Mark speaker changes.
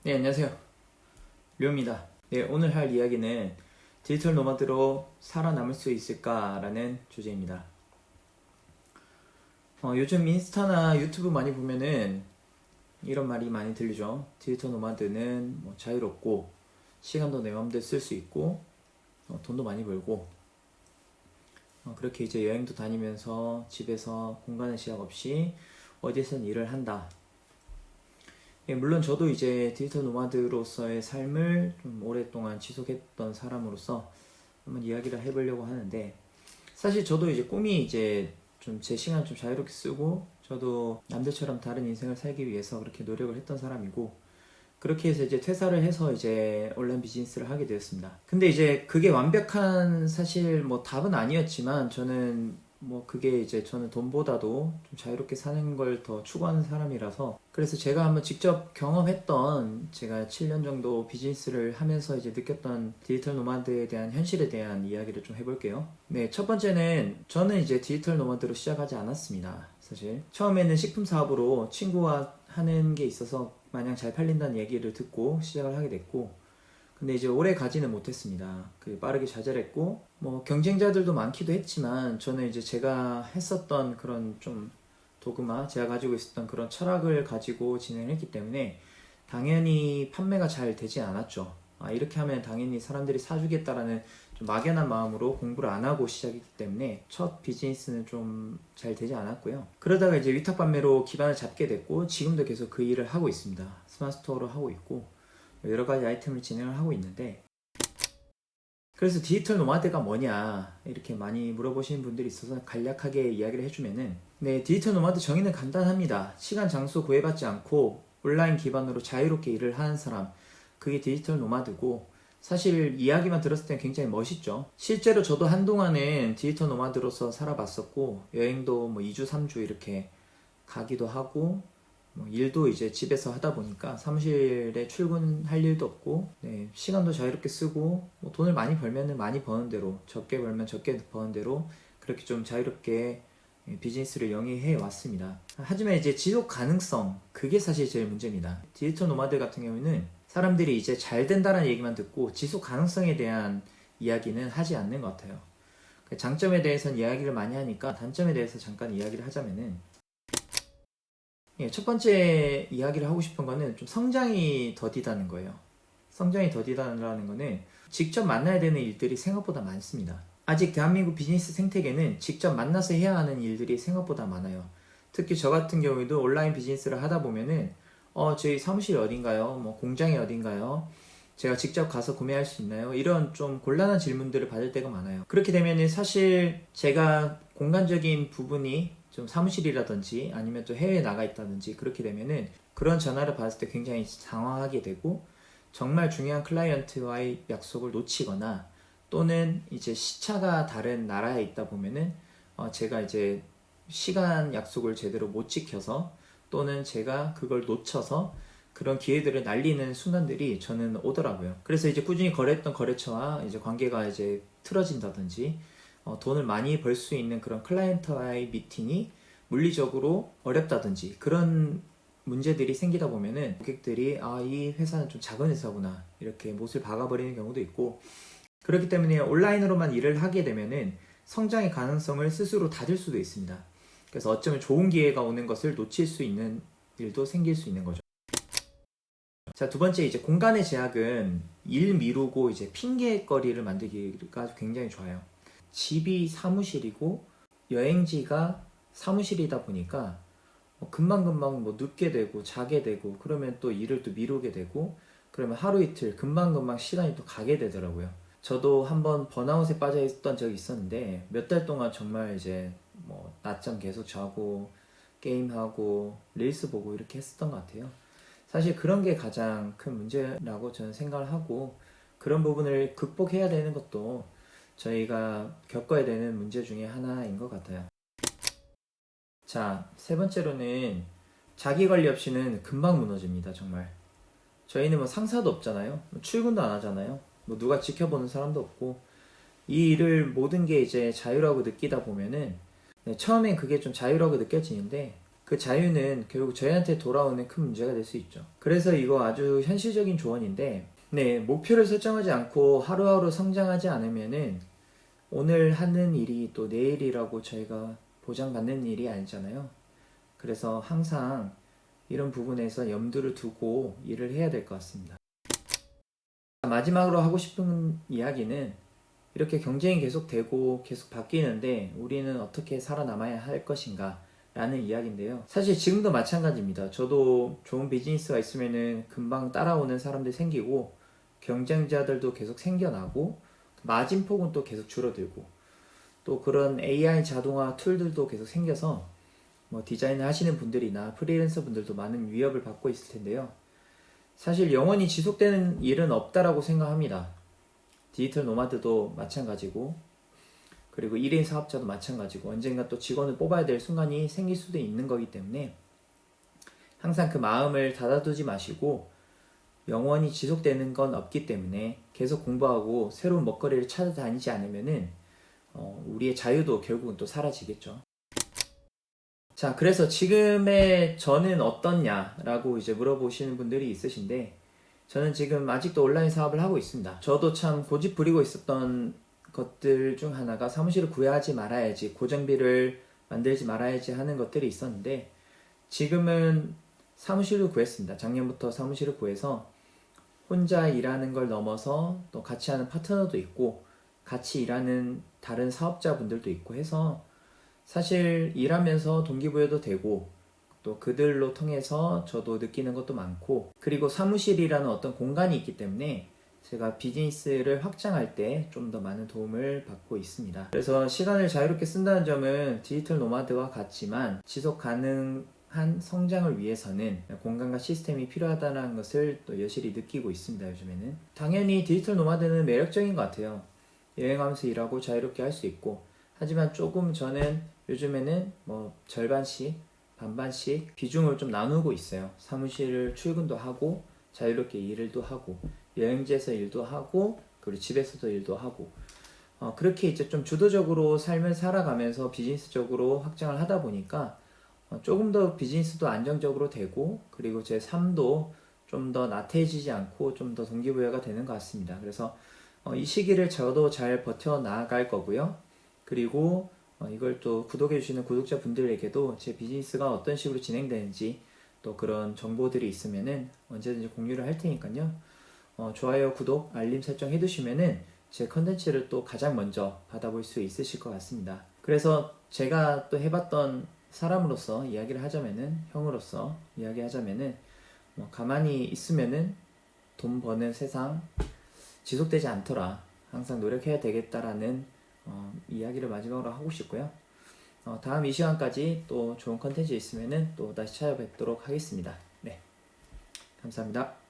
Speaker 1: 네, 안녕하세요. 류입니다. 네, 오늘 할 이야기는 디지털 노마드로 살아남을 수 있을까라는 주제입니다. 요즘 인스타나 유튜브 많이 보면은 이런 말이 많이 들리죠. 디지털 노마드는 뭐 자유롭고 시간도 내 마음대로 쓸 수 있고 돈도 많이 벌고 그렇게 이제 여행도 다니면서 집에서 공간의 제약 없이 어디에선 일을 한다. 예, 물론 저도 이제 디지털 노마드로서의 삶을 좀 오랫동안 지속했던 사람으로서 한번 이야기를 해보려고 하는데, 사실 저도 이제 꿈이 이제 좀 제 시간 좀 자유롭게 쓰고 저도 남들처럼 다른 인생을 살기 위해서 그렇게 노력을 했던 사람이고, 그렇게 해서 이제 퇴사를 해서 이제 온라인 비즈니스를 하게 되었습니다. 근데 이제 그게 완벽한 사실 뭐 답은 아니었지만, 저는 뭐 그게 이제 저는 돈보다도 좀 자유롭게 사는 걸 더 추구하는 사람이라서, 그래서 제가 한번 직접 경험했던, 제가 7년 정도 비즈니스를 하면서 이제 느꼈던 디지털 노마드에 대한 현실에 대한 이야기를 좀 해볼게요. 네, 첫 번째는 저는 이제 디지털 노마드로 시작하지 않았습니다. 사실 처음에는 식품 사업으로 친구와 하는 게 있어서 마냥 잘 팔린다는 얘기를 듣고 시작을 하게 됐고, 근데 이제 오래 가지는 못했습니다. 빠르게 좌절했고, 뭐 경쟁자들도 많기도 했지만, 저는 이제 제가 했었던 그런 좀 도그마, 제가 가지고 있었던 그런 철학을 가지고 진행을 했기 때문에 당연히 판매가 잘 되지 않았죠. 이렇게 하면 당연히 사람들이 사주겠다라는 좀 막연한 마음으로 공부를 안 하고 시작했기 때문에 첫 비즈니스는 좀 잘 되지 않았고요. 그러다가 이제 위탁 판매로 기반을 잡게 됐고, 지금도 계속 그 일을 하고 있습니다. 스마트 스토어로 하고 있고, 여러 가지 아이템을 진행을 하고 있는데, 그래서 디지털 노마드가 뭐냐 이렇게 많이 물어보시는 분들이 있어서 간략하게 이야기를 해주면은, 네, 디지털 노마드 정의는 간단합니다. 시간 장소 구애받지 않고 온라인 기반으로 자유롭게 일을 하는 사람, 그게 디지털 노마드고, 사실 이야기만 들었을 땐 굉장히 멋있죠. 실제로 저도 한동안은 디지털 노마드로서 살아봤었고, 여행도 뭐 2주 3주 이렇게 가기도 하고, 뭐 일도 이제 집에서 하다 보니까 사무실에 출근할 일도 없고, 네, 시간도 자유롭게 쓰고, 뭐 돈을 많이 벌면 많이 버는 대로, 적게 벌면 적게 버는 대로 그렇게 좀 자유롭게 비즈니스를 영위해 왔습니다. 하지만 이제 지속 가능성, 그게 사실 제일 문제입니다. 디지털 노마드 같은 경우는 사람들이 이제 잘 된다는 얘기만 듣고 지속 가능성에 대한 이야기는 하지 않는 것 같아요. 장점에 대해서는 이야기를 많이 하니까 단점에 대해서 잠깐 이야기를 하자면은, 예, 첫 번째 이야기를 하고 싶은 거는 좀 성장이 더디다는 거예요. 성장이 더디다는 거는 직접 만나야 되는 일들이 생각보다 많습니다. 아직 대한민국 비즈니스 생태계는 직접 만나서 해야 하는 일들이 생각보다 많아요. 특히 저 같은 경우에도 온라인 비즈니스를 하다 보면은 저희 사무실이 어딘가요? 뭐 공장이 어딘가요? 제가 직접 가서 구매할 수 있나요? 이런 좀 곤란한 질문들을 받을 때가 많아요. 그렇게 되면은 사실 제가 공간적인 부분이 좀 사무실이라든지 아니면 또 해외에 나가 있다든지 그렇게 되면은 그런 전화를 받았을 때 굉장히 당황하게 되고, 정말 중요한 클라이언트와의 약속을 놓치거나, 또는 이제 시차가 다른 나라에 있다 보면은 제가 이제 시간 약속을 제대로 못 지켜서, 또는 제가 그걸 놓쳐서 그런 기회들을 날리는 순간들이 저는 오더라고요. 그래서 이제 꾸준히 거래했던 거래처와 이제 관계가 이제 틀어진다든지, 돈을 많이 벌 수 있는 그런 클라이언트와의 미팅이 물리적으로 어렵다든지, 그런 문제들이 생기다 보면은 고객들이 이 회사는 좀 작은 회사구나 이렇게 못을 박아버리는 경우도 있고, 그렇기 때문에 온라인으로만 일을 하게 되면은 성장의 가능성을 스스로 닫을 수도 있습니다. 그래서 어쩌면 좋은 기회가 오는 것을 놓칠 수 있는 일도 생길 수 있는 거죠. 자, 두 번째, 이제 공간의 제약은 일 미루고 이제 핑계거리를 만들기가 굉장히 좋아요. 집이 사무실이고 여행지가 사무실이다 보니까 금방금방 뭐 늦게 되고 자게 되고, 그러면 또 일을 또 미루게 되고, 그러면 하루 이틀 금방금방 시간이 또 가게 되더라고요. 저도 한번 번아웃에 빠져 있던 적이 있었는데, 몇 달 동안 정말 이제 뭐 낮잠 계속 자고 게임하고 릴스 보고 이렇게 했었던 것 같아요. 사실 그런 게 가장 큰 문제라고 저는 생각을 하고, 그런 부분을 극복해야 되는 것도 저희가 겪어야 되는 문제 중에 하나인 것 같아요. 자, 세 번째로는 자기 관리 없이는 금방 무너집니다, 정말. 저희는 뭐 상사도 없잖아요. 뭐 출근도 안 하잖아요. 뭐 누가 지켜보는 사람도 없고, 이 일을 모든 게 이제 자유라고 느끼다 보면은, 네, 처음엔 그게 좀 자유라고 느껴지는데, 그 자유는 결국 저희한테 돌아오는 큰 문제가 될 수 있죠. 그래서 이거 아주 현실적인 조언인데, 네, 목표를 설정하지 않고 하루하루 성장하지 않으면은 오늘 하는 일이 또 내일이라고 저희가 보장받는 일이 아니잖아요. 그래서 항상 이런 부분에서 염두를 두고 일을 해야 될 것 같습니다. 마지막으로 하고 싶은 이야기는 이렇게 경쟁이 계속되고 계속 바뀌는데 우리는 어떻게 살아남아야 할 것인가 라는 이야기인데요. 사실 지금도 마찬가지입니다. 저도 좋은 비즈니스가 있으면은 금방 따라오는 사람들이 생기고 경쟁자들도 계속 생겨나고 마진폭은 또 계속 줄어들고 또 그런 AI 자동화 툴들도 계속 생겨서 뭐 디자인을 하시는 분들이나 프리랜서 분들도 많은 위협을 받고 있을 텐데요. 사실 영원히 지속되는 일은 없다라고 생각합니다. 디지털 노마드도 마찬가지고 그리고 1인 사업자도 마찬가지고 언젠가 또 직원을 뽑아야 될 순간이 생길 수도 있는 거기 때문에 항상 그 마음을 닫아두지 마시고 영원히 지속되는 건 없기 때문에 계속 공부하고 새로운 먹거리를 찾아다니지 않으면은 우리의 자유도 결국은 또 사라지겠죠. 자, 그래서 지금의 저는 어떻냐라고 이제 물어보시는 분들이 있으신데 저는 지금 아직도 온라인 사업을 하고 있습니다. 저도 참 고집 부리고 있었던 것들 중 하나가 사무실을 구하지 말아야지, 고정비를 만들지 말아야지 하는 것들이 있었는데 지금은 사무실을 구했습니다. 작년부터 사무실을 구해서 혼자 일하는 걸 넘어서 또 같이 하는 파트너도 있고 같이 일하는 다른 사업자분들도 있고 해서 사실 일하면서 동기부여도 되고 또 그들로 통해서 저도 느끼는 것도 많고 그리고 사무실이라는 어떤 공간이 있기 때문에 제가 비즈니스를 확장할 때 좀 더 많은 도움을 받고 있습니다. 그래서 시간을 자유롭게 쓴다는 점은 디지털 노마드와 같지만 지속 가능한 성장을 위해서는 공간과 시스템이 필요하다는 것을 또 여실히 느끼고 있습니다. 요즘에는 당연히 디지털 노마드는 매력적인 것 같아요. 여행하면서 일하고 자유롭게 할 수 있고 하지만 조금 저는 요즘에는 뭐 절반씩 반반씩 비중을 좀 나누고 있어요. 사무실을 출근도 하고 자유롭게 일도 하고 여행지에서 일도 하고 그리고 집에서도 일도 하고 그렇게 이제 좀 주도적으로 삶을 살아가면서 비즈니스적으로 확장을 하다 보니까 조금 더 비즈니스도 안정적으로 되고 그리고 제 삶도 좀 더 나태해지지 않고 좀 더 동기부여가 되는 것 같습니다. 그래서 이 시기를 저도 잘 버텨 나갈 거고요. 그리고 이걸 또 구독해주시는 구독자분들에게도 제 비즈니스가 어떤 식으로 진행되는지 또 그런 정보들이 있으면은 언제든지 공유를 할 테니까요. 좋아요, 구독, 알림 설정 해두시면은 제 컨텐츠를 또 가장 먼저 받아볼 수 있으실 것 같습니다. 그래서 제가 또 해봤던 사람으로서 이야기를 하자면은, 형으로서 이야기하자면은, 가만히 있으면은 돈 버는 세상 지속되지 않더라. 항상 노력해야 되겠다라는 이야기를 마지막으로 하고 싶고요. 다음 이 시간까지 또 좋은 컨텐츠 있으면은 또 다시 찾아뵙도록 하겠습니다. 네, 감사합니다.